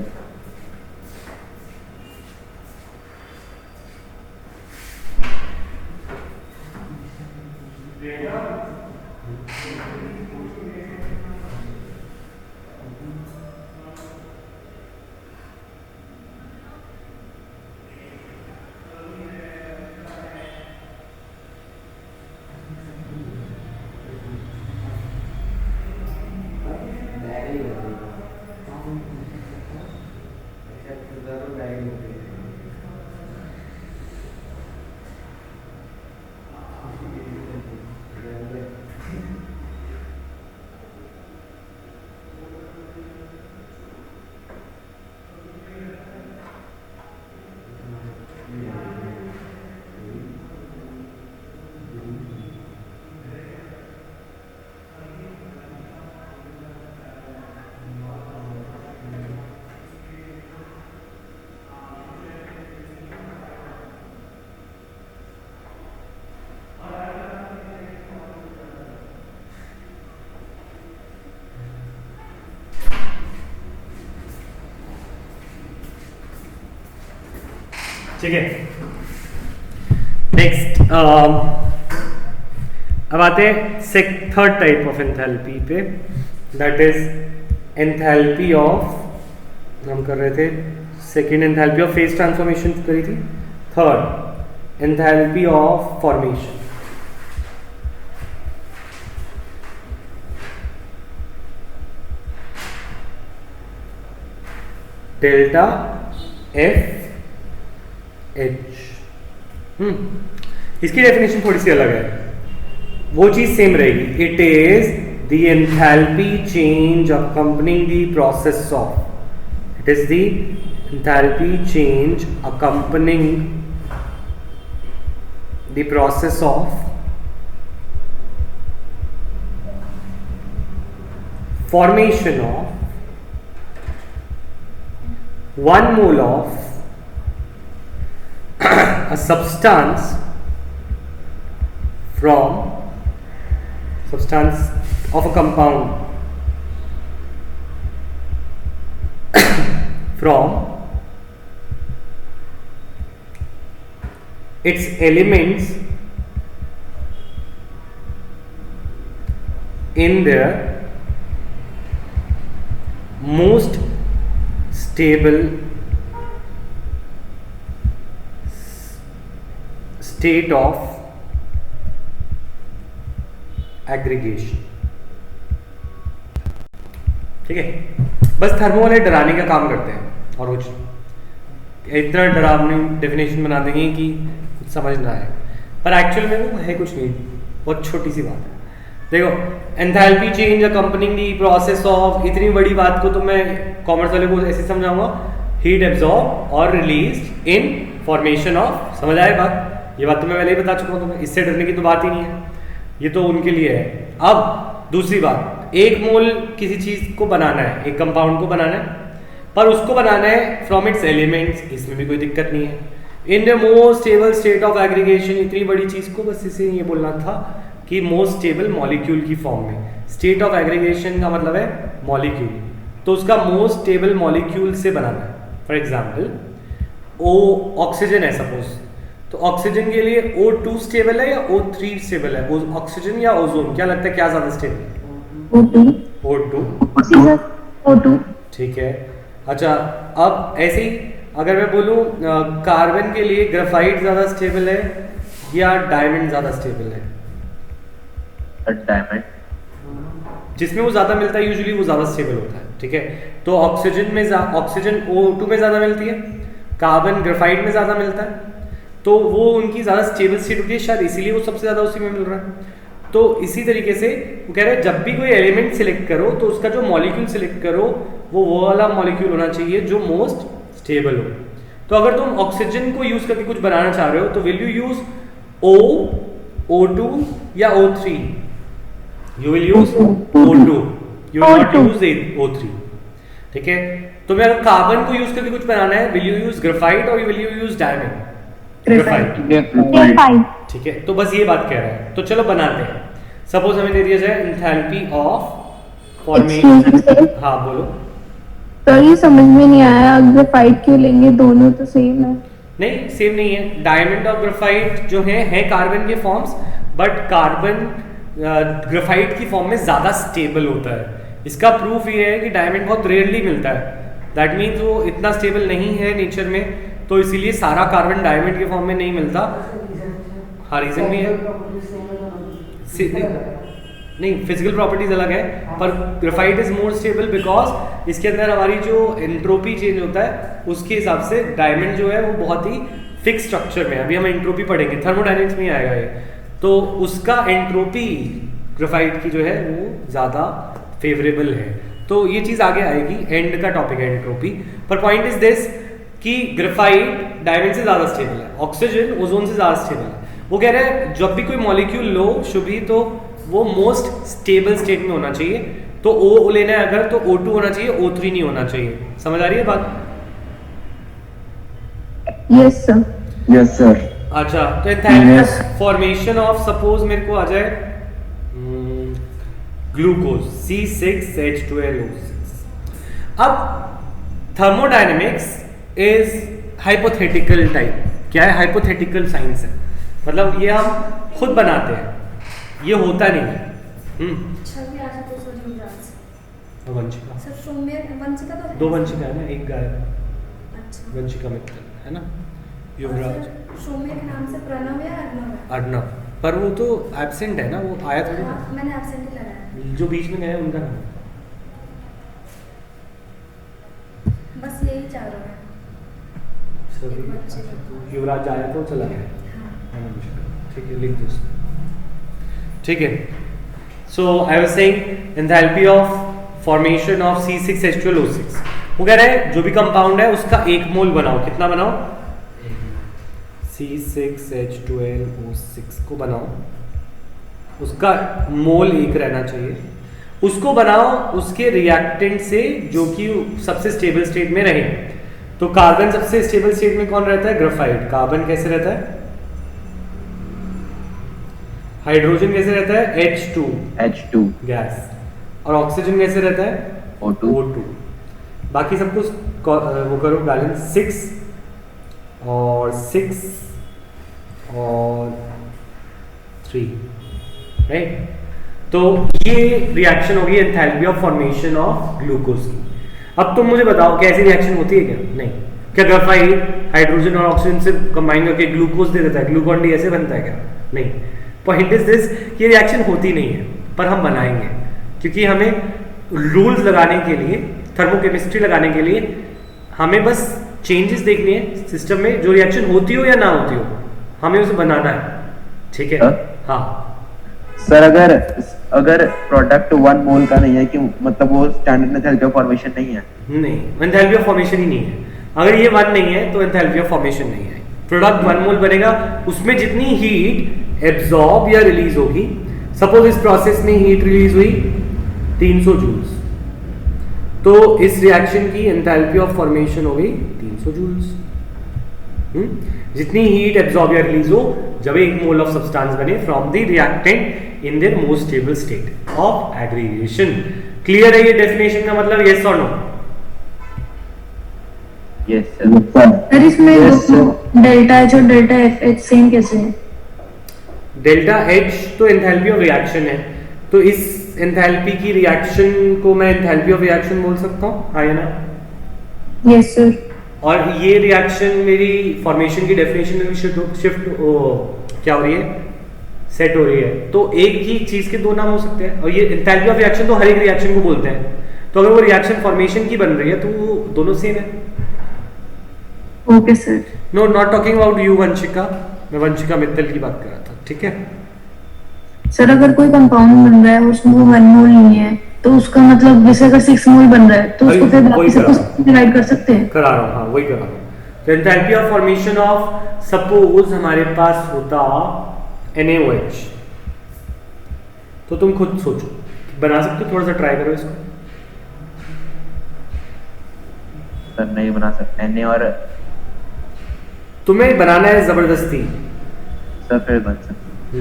ठीक है, नेक्स्ट अब आते हैं थर्ड टाइप ऑफ एंथैल्पी पे, दैट इज एंथैल्पी ऑफ, हम कर रहे थे second enthalpy of phase transformation करी थी, third enthalpy of formation. Delta F H। इसकी डेफिनेशन थोड़ी सी अलग है, वो चीज सेम रहेगी। It is the enthalpy change accompanying the process of, it is the enthalpy change accompanying the process of formation of 1 mole of a substance of a compound from its elements in their most stable state of aggregation। ठीक है, बस thermo वाले डराने का काम करते हैं और कुछ इतना डरावनी डेफिनेशन बना देंगे कि कुछ समझ ना आए, पर एक्चुअल में वो है कुछ नहीं, बहुत छोटी सी बात है। देखो, enthalpy change accompanying the process of, इतनी बड़ी बात को तो मैं कॉमर्स वाले को ऐसे समझाऊंगा, हीट एब्जॉर्ब और रिलीज इन फॉर्मेशन ऑफ। समझ आए बात? ये बात तो मैं पहले ही बता चुका हूँ तुम्हें, इससे डरने की तो बात ही नहीं है, ये तो उनके लिए है। अब दूसरी बात, एक मोल किसी चीज को बनाना है, एक कंपाउंड को बनाना है, पर उसको बनाना है फ्रॉम इट्स एलिमेंट्स, इसमें भी कोई दिक्कत नहीं है। In the most stable state of aggregation, इतनी बड़ी चीज को बस इसे ये बोलना था कि मोस्ट स्टेबल मॉलिक्यूल की फॉर्म में। स्टेट ऑफ एग्रीगेशन का मतलब है मॉलिक्यूल, तो उसका मोस्ट स्टेबल मॉलिक्यूल से बनाना है। फॉर एग्जांपल ऑक्सीजन है सपोज, तो ऑक्सीजन के लिए O2 स्टेबल है या O3 स्टेबल है? ऑक्सीजन या ओजोन, क्या लगता है क्या ज्यादा स्टेबल है? O2। ठीक है, अच्छा अब ऐसे ही अगर मैं बोलूं कार्बन के लिए ग्रेफाइट ज्यादा स्टेबल है या डायमंड ज्यादा स्टेबल है? डायमंड, जिसमें वो ज्यादा मिलता है यूजुअली वो ज्यादा स्टेबल होता है। ठीक है, तो ऑक्सीजन O2 में ज्यादा मिलती है, कार्बन ग्रेफाइट में ज्यादा मिलता है, तो वो उनकी ज्यादा स्टेबल स्टेट होती है, शायद इसीलिए वो सबसे ज्यादा उसी में मिल रहा है। तो इसी तरीके से वो कह रहे हैं जब भी कोई एलिमेंट सिलेक्ट करो तो उसका जो मॉलिक्यूल सिलेक्ट करो वो वाला मॉलिक्यूल होना चाहिए जो मोस्ट स्टेबल हो। तो अगर तुम ऑक्सीजन को यूज करके कुछ बनाना चाह रहे हो तो विल यू यूज O2 या O3? You will use O2, you will not use O3। ठीक है, तो मैं अगर कार्बन को यूज करके कुछ बनाना है, विल यू यूज ग्रेफाइट और will you use diamond? Graphite. ठीक है, तो बस ये बात कह रहे हैं, तो चलो बनाते हैं। सपोज हमें दे दिया जाए एंथैल्पी ऑफ फॉर्मेशन। हाँ बोलो। तो ये समझ में नहीं आया, ग्रेफाइट क्यों लेंगे, दोनों तो सेम है। नहीं सेम नहीं है, डायमंड और ग्रेफाइट जो है कार्बन के फॉर्म्स, बट कार्बन ग्रेफाइट की फॉर्म में ज्यादा स्टेबल होता है। इसका प्रूफ ये है कि डायमंड बहुत रेयरली मिलता है, दैट मीन्स वो इतना स्टेबल नहीं है नेचर में, तो इसीलिए सारा कार्बन डायमंड के फॉर्म में नहीं मिलता। हाँ रीजन भी है, नहीं फिजिकल प्रॉपर्टीज अलग है, पर graphite is more stable because इसके अंदर हमारी जो एंट्रोपी चेंज होता है उसके हिसाब से डायमंड जो है वो बहुत ही फिक्स स्ट्रक्चर में, अभी हम एंट्रोपी पढ़ेंगे, थर्मोडायनेमिक्स में आएगा ये, तो उसका एंट्रोपी ग्रेफाइट की जो है वो ज़्यादा फेवरेबल है। तो ये चीज़ आगे आएगी, एंड का टॉपिक है एंट्रोपी, पर पॉइंट इज दिस कि ग्रेफाइट डायमंड से ज़्यादा स्टेबल है, ऑक्सीजन ओजोन से ज़्यादा स्टेबल है। वो कह रहे हैं जब भी कोई मॉलिक्यूल लो शुभी तो वो मोस्ट स्टेबल स्टेट में होना चाहिए, तो O लेना है अगर तो O2 होना चाहिए, O3 नहीं होना चाहिए। समझ आ रही है बात? Yes sir. Yes sir. अच्छा, तो एंथैल्पी फॉर्मेशन ऑफ सपोज मेरे को आ जाए ग्लूकोज C6H12O6। अब थर्मोडायनेमिक्स इज हाइपोथेटिकल टाइप। क्या है? हाइपोथेटिकल साइंस है, मतलब ये हम खुद बनाते हैं, ये होता नहीं है। वंशिका, दो वंशिका है ना, एक गाय है। वंशिका मित्तल है ना, युवराज सौम्य के नाम से प्रणव या अर्णव है? अर्णव, पर वो तो एब्सेंट है ना, वो आया थोड़ी ना। मैंने एब्सेंट ही लगाया, जो बीच में गए उनका नाम। बस यही चारों है। युवराज आया तो चला गया, ठीक है, लिख दो। ठीक है, so I was saying enthalpy of formation of C6H12O6, वो कह रहा है जो भी कंपाउंड है उसका एक मोल बनाओ। कितना बनाओ? C6H12O6 को बनाओ, उसका मोल एक रहना चाहिए। उसको बनाओ उसके रिएक्टेंट से जो कि सबसे स्टेबल स्टेट में रहे। तो कार्बन सबसे स्टेबल स्टेट में कौन रहता है? ग्राफाइट। कार्बन कैसे रहता है? हाइड्रोजन कैसे रहता है? H2 gas. और ऑक्सीजन कैसे रहता है? O2। बाकी सब कुछ वो करो बैलेंस, 6 और 6 और 3, राइट। तो ये रिएक्शन होगी enthalpy of formation of glucose की। अब तुम मुझे बताओ कैसी रिएक्शन होती है क्या? नहीं। क्या ग्राफाइट हाइड्रोजन और ऑक्सीजन से कंबाइन करके ग्लूकोज दे देता है? ग्लूकॉन डी ऐसे बनता है क्या? नहीं। पॉइंट इज दिस, ये रिएक्शन होती नहीं है, पर हम बनाएंगे क्योंकि हमें रूल्स लगाने के लिए, थर्मोकेमिस्ट्री लगाने के लिए हमें बस चेंजेस देखनी है सिस्टम में। जो रिएक्शन होती हो या ना होती हो, हमें उसे बनाना है। ठीक है? हाँ सर, अगर प्रोडक्ट 1 मोल का नहीं है कि मतलब वो स्टैंडर्ड एंथैल्पी ऑफ फॉर्मेशन नहीं है? नहीं, एंथैल्पी ऑफ फॉर्मेशन ही नहीं है। अगर ये 1 नहीं है तो एंथैल्पी ऑफ फॉर्मेशन नहीं है। प्रोडक्ट 1 मोल बनेगा, उसमें जितनी हीट एब्जॉर्ब या रिलीज होगी, सपोज इस प्रोसेस में हीट रिलीज हुई 300 जूल्स, तो इस रिएक्शन की एंथैल्पी ऑफ फॉर्मेशन हो गई 300 जूल्स। जितनी हीट एब्जॉर्ब या रिलीज हो जब एक मोल ऑफ सब्सटेंस बने from the reactant in their most stable state of aggregation. Clear है ये डेफिनेशन का मतलब? यस और नो? Yes sir. सर इसमें डेल्टा एच और डेल्टा एफ सेम कैसे है? डेल्टा एच तो एंथैल्पी ऑफ रिएक्शन है, तो इस एंथैल्पी की रिएक्शन को मैं एंथैल्पी ऑफ रिएक्शन बोल सकता हूँ, हाँ या ना? Yes sir. और ये रिएक्शन मेरी फॉर्मेशन की डेफिनेशन में शिफ्ट क्या हो रही है? सेट हो रही है। तो एक ही चीज के दो नाम हो सकते हैं, और ये एंथैल्पी ऑफ रिएक्शन तो हर एक रिएक्शन को बोलते हैं। तो अगर वो रिएक्शन फॉर्मेशन की बन रही है तो वो दोनों सेम है। Okay sir. No, not talking about you Vanshika, मैं वंशिका मित्तल की बात कर रहा था। ठीक है सर, अगर कोई कंपाउंड बन रहा है और उसमें वो 1 मोल नहीं है तो उसका मतलब जैसे अगर 6 मोल बन रहा है तो उसको फिर बाकी सब कुछ डिवाइड कर सकते हैं? करा रहा हूँ, हाँ वही करा रहा हूँ। तो enthalpy of formation of, suppose हमारे पास होता NaOH, तो तुम खुद सोचो, बना सकते हो? थोड़ा सा ट्राई करो इसको। सर नहीं बना सकते Na और तुम्हें बनाना है जबरदस्ती। सर फिर बन सकते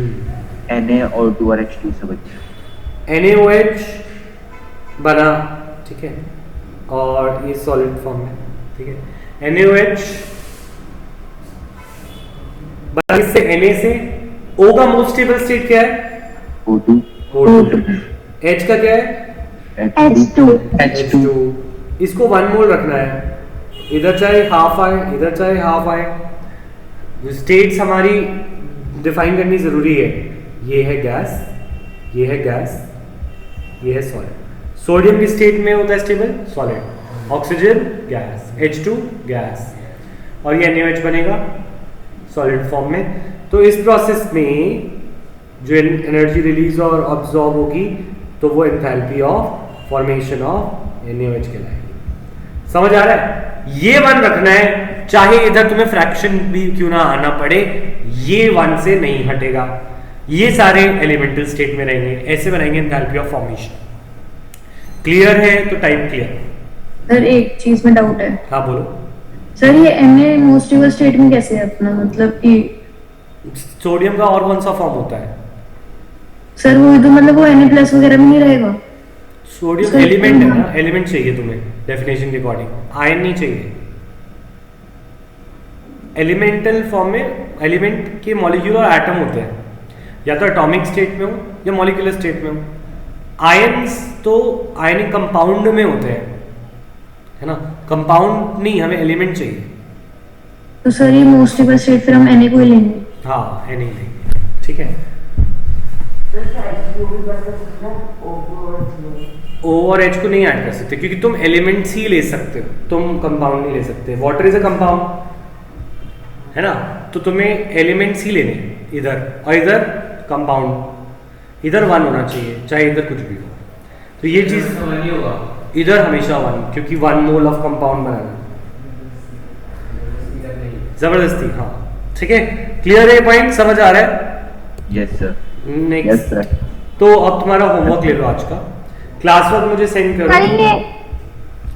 Na और 2 और H2 से बचे। NaOH बना, ठीक है, और ये सॉलिड फॉर्म में, ठीक है। NaOH बना इससे, Na से। O का मोस्ट स्टेबल स्टेट क्या है? O2 H का क्या है? H2 इसको 1 मोल रखना है, इधर चाहे हाफ आए इधर चाहे हाफ आए। स्टेट्स हमारी डिफाइन करनी जरूरी है। ये है गैस, ये है गैस, ये है सॉलिड। सोडियम की स्टेट में होता है stable solid, oxygen gas, H2 gas, और ये NaOH बनेगा सॉलिड फॉर्म में। तो इस प्रोसेस में जो एनर्जी रिलीज और ऑब्जॉर्ब होगी तो वो enthalpy of formation of NaOH कहलाएगी। समझ आ रहा है? ये 1 रखना है, चाहे इधर तुम्हें फ्रैक्शन भी क्यों ना आना पड़े, ये 1 से नहीं हटेगा। ये सारे एलिमेंटल स्टेट में रहेंगे। ऐसे बनाएंगे एंथैल्पी ऑफ फॉर्मेशन। क्लियर है? तो टाइप क्लियर। सर एक चीज में डाउट है। हाँ बोलो। सर ये Na मोस्ट स्टेबल स्टेट में कैसे है अपना, मतलब कि सोडियम का और कौन सा फॉर्म होता है? सर वो तो मतलब वो Na+ वगैरह में नहीं रहेगा? सोडियम सर, एलिमेंट है ना, एलिमेंट चाहिए तुम्हें डेफिनेशन के अकॉर्डिंग, आयन नहीं चाहिए। एलिमेंटल फॉर्म में एलिमेंट के मॉलिक्यूल और एटम होते हैं, या तो एटॉमिक स्टेट में हो या मॉलिक्यूलर स्टेट में हो। आयंस तो आयनिक कंपाउंड में होते हैं, है ना, कंपाउंड नहीं, हमें एलिमेंट चाहिए। तो सर ये मोस्ट स्टेबल स्टेट फिर हम Na को ही लेंगे? हाँ, है नहीं लेंगे, ठीक है। O और H को नहीं ऐड कर सकते क्योंकि तुम एलिमेंट्स ही ले सकते हो, तुम कंपाउंड नहीं ले सकते। वाटर इज अ कंपाउंड, है ना, तो तुम्हें एलिमेंट्स ही लेने हैं इधर, और इधर कंपाउंड, इधर 1 होना चाहिए चाहे इधर कुछ भी हो। तो ये चीज इधर हमेशा 1, क्योंकि 1 मोल ऑफ कंपाउंड बनाना जबरदस्ती। हाँ ठीक है, क्लियर है पॉइंट, समझ आ रहा है? Yes sir. Next yes sir. तो अब तुम्हारा होमवर्क ले लो आज का, क्लास वर्क मुझे सेंड करो। सर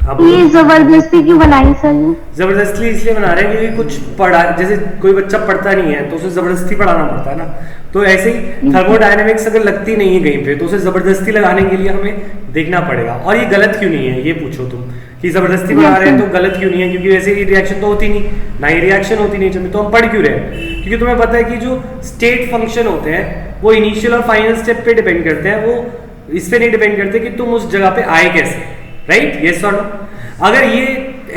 हाँ, ये बोलो। जबरदस्ती क्यों बनाई सर? जबरदस्ती इसलिए बना रहे हैं क्योंकि कुछ पढ़ा, जैसे कोई बच्चा पढ़ता नहीं है तो उसे जबरदस्ती पढ़ाना पड़ता है ना, तो ऐसे ही थर्मोडायनेमिक्स अगर लगती नहीं है कहीं पे तो उसे जबरदस्ती लगाने के लिए हमें देखना पड़ेगा। और ये गलत क्यों नहीं है, ये पूछो तुम कि जबरदस्ती बना रहे हैं तो गलत क्यों नहीं है, क्योंकि वैसे ही रिएक्शन तो होती नहीं, ना ही रिएक्शन होती नेचर में, तो हम पढ़ क्यों रहे हैं? क्योंकि तुम्हें पता है कि जो स्टेट फंक्शन होते हैं वो इनिशियल और फाइनल स्टेप पे डिपेंड करते हैं, वो इस पे नहीं डिपेंड करते कि तुम उस जगह पे आए कैसे, राइट? यस और नो? अगर ये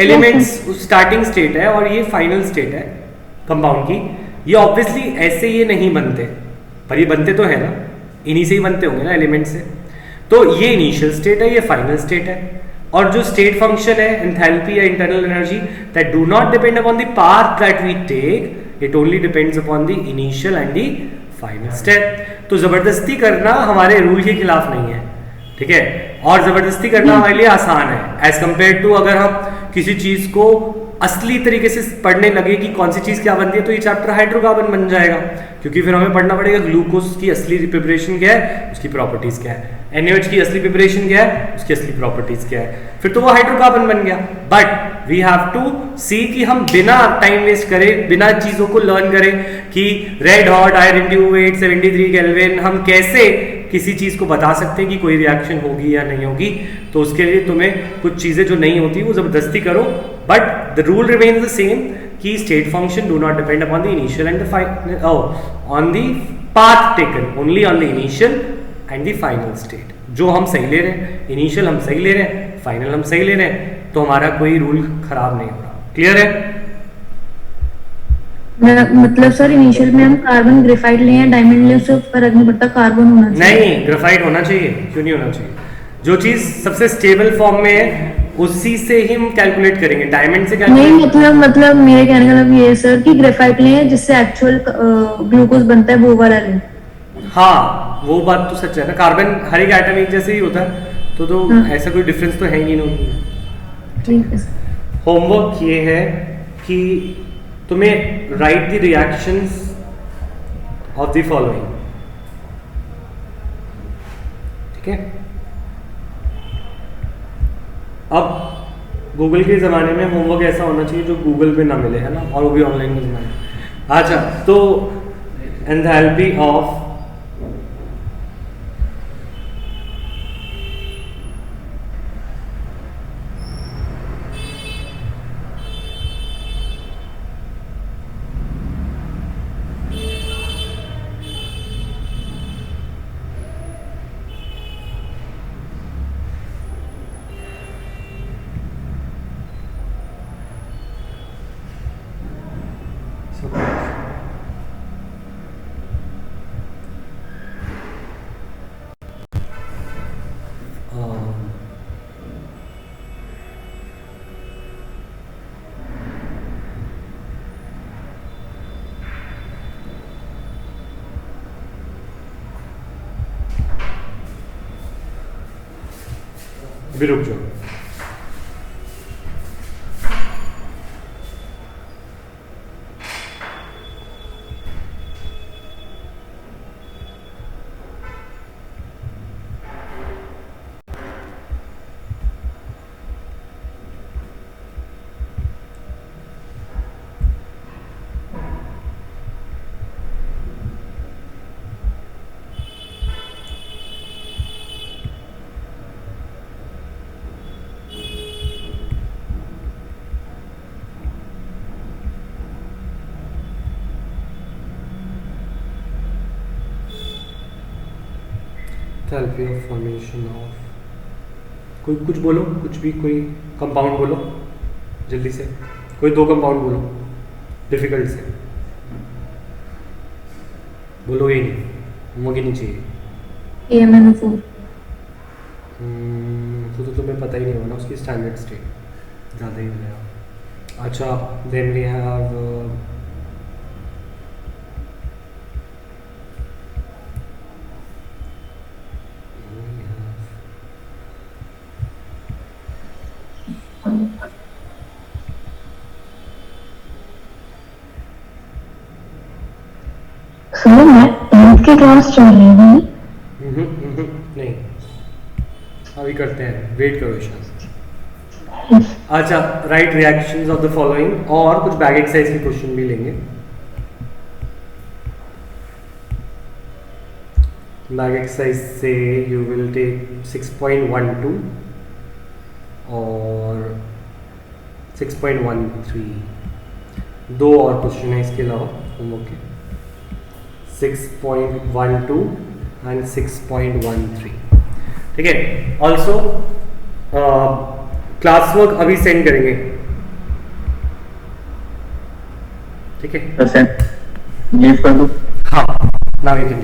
एलिमेंट्स स्टार्टिंग स्टेट है और ये फाइनल स्टेट है कंपाउंड की, ये ऑब्वियसली ऐसे ये नहीं बनते, पर ये बनते तो है ना, इन्हीं से ही बनते होंगे ना एलिमेंट से। तो ये इनिशियल स्टेट है, ये फाइनल स्टेट है, और जो स्टेट फंक्शन है एंथैल्पी या internal energy that do not depend upon the path that we take, it only depends upon the initial and the final step. तो जबरदस्ती करना हमारे रूल के खिलाफ नहीं है, ठीक है, और जबरदस्ती करना हमारे लिए आसान है एज कंपेयर टू अगर हम किसी चीज को असली तरीके से पढ़ने लगे कि कौन सी चीज क्या बनती है, तो ये चैप्टर हाइड्रोकार्बन बन जाएगा, क्योंकि फिर हमें पढ़ना पड़ेगा ग्लूकोज की असली प्रिपरेशन क्या है, उसकी प्रॉपर्टीज क्या है, NaOH की असली प्रिपरेशन क्या है, उसकी असली प्रॉपर्टीज क्या है, फिर तो वो हाइड्रोकार्बन बन गया। बट वी हैव टू सी कि हम बिना टाइम वेस्ट करे, बिना चीजों को लर्न करें कि red hot iron tube 873 kelvin, हम कैसे किसी चीज को बता सकते हैं कि कोई रिएक्शन होगी या नहीं होगी। तो उसके लिए तुम्हें कुछ चीजें जो नहीं होती वो जबरदस्ती करो, but the rule remains the same कि state function do not depend upon the initial and the final, on the path taken, only on the initial and the final state. जो हम सही ले रहे हैं, इनिशियल हम सही ले रहे हैं, फाइनल हम सही ले रहे हैं, तो हमारा कोई रूल खराब नहीं हो रहा। क्लियर है? मतलब सर इनिशियल में हम कार्बन ग्रेफाइट ले या डायमंड ले, उससे फर्क नहीं पड़ता, कार्बन होना चाहिए। नहीं, ग्रेफाइट होना चाहिए, क्यों नहीं होना चाहिए? जो चीज सबसे स्टेबल फॉर्म में है उसी से ही हम कैलकुलेट करेंगे, डायमंड से नहीं कैलकुलेट। मतलब मेरे कहने का मतलब ये है सर कि ग्रेफाइट लें जिससे एक्चुअल ग्लूकोज बनता है, वो वाला लें। हाँ वो बात तो सच है ना, कार्बन हर एक एटम एक जैसे ही होता है, तो ऐसा कोई डिफरेंस तो है ही नहीं। ठीक है सर। होमवर्क ये है कि तुम्हें right the reactions of the following, ठीक है? अब गूगल के ज़माने में होमवर्क ऐसा होना चाहिए जो गूगल पे ना मिले, है ना, और वो भी ऑनलाइन के ज़माने। अच्छा, तो एंथैल्पी ऑफ भी रुक जाओ। एंथैल्पी ऑफ फॉर्मेशन ऑफ, कोई कुछ बोलो, कुछ भी, कोई कंपाउंड बोलो जल्दी से, कोई 2 कंपाउंड बोलो डिफिकल्ट से, बोलो ये नहीं, होमवर्क ही नहीं चाहिए। AMNO4 तो तुम्हें पता ही नहीं होगा ना उसकी स्टैंडर्ड स्टेट, ज़्यादा ही हो जाएगा। अच्छा, देन वी हैव की क्लास चल रही है अभी? नहीं, अभी करते हैं, वेट करो ईशान। अच्छा, right reactions of the following, और कुछ बैग एक्सरसाइज के क्वेश्चन भी लेंगे। बैग एक्सरसाइज से यू विल टेक 6.12 और 6.13, दो और क्वेश्चन है इसके अलावा होमवर्क के, 6.12 एंड 6.13। ठीक है, ऑल्सो क्लास वर्क अभी सेंड करेंगे, ठीक है? लीव कर दो। हाँ, नाउ यू कैन